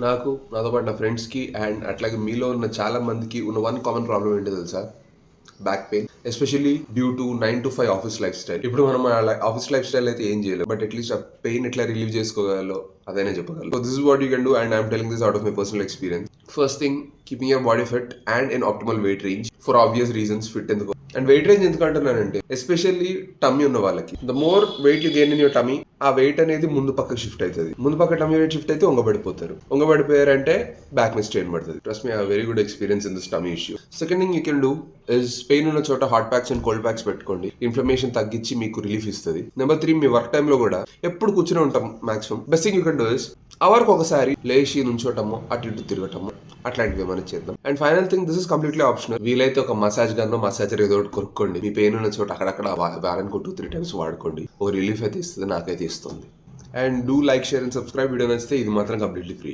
నాతో పాటు నా ఫ్రెండ్స్‌కి అండ్ అట్లాగే మీలో ఉన్న చాలా మందికి ఉన్న వన్ కామన్ ప్రాబ్లమ్ ఏంటో తెలుసా? Back pain. Especially due to 9 to 5 office lifestyle. ఇప్పుడు మనం ఆఫీస్ లైఫ్ స్టైల్ అయితే ఏం చేయలేం. బట్ అట్లీస్ట్ ఆ పెయిన్ ఎట్లా రిలీవ్ చేసుకోగలో అదైనా చెప్పగలను. So this is what you can do and I'm telling this out of my personal experience. First thing, keeping your body fit and in optimal weight range for obvious reasons. Fit ఎందుకు and weight range ఎందుకు అంటున్నానంటే, especially tummy ఉన్న వాళ్ళకి the more weight you gain in your tummy, ఆ weight అనేది ముందు పక్కకు shift అవుతుంది. ముందు పక్క టమ్మీ వెయిట్ షిఫ్ట్ అయితే ఉంగబడిపోతారు. ఉంగబడిపోయారంటే బ్యాక్ మీద స్ట్రెయిన్ పడుతుంది. Trust me, I have very good experience in this tummy issue. Second thing you can do is pain ఉన్న చోట hot packs and cold packs పెట్టుకోండి. ఇన్ఫ్లమేషన్ తగ్గించి మీకు రిలీఫ్ ఇస్తుంది. నెంబర్ 3, మీ work టైంలో కూడా ఎప్పుడు కూర్చుని ఉంటాం maximum. Best thing you can do is అవర్కి ఒకసారి లేచి నుంచోటము, అటు ఇటు తిరగటము, అట్లాంటివి ఏమైనా చేద్దాం. And final thing, this is completely optional. వీలైతే ఒక మసాజ్ గన్నో మసాజర్ ఏదో ఒకటి కొనుక్కోండి. మీ పెయిన్ ఉన్న చోట అక్కడక్కడ వారానికి 2-3 టైమ్స్ వాడుకోండి. ఒక రిలీఫ్ అయితే ఇస్తుంది, నాకైతే ఇస్తుంది. And do like, share and subscribe. Video నచ్చితే ఇది మాత్రం కంప్లీట్లీ ఫ్రీ.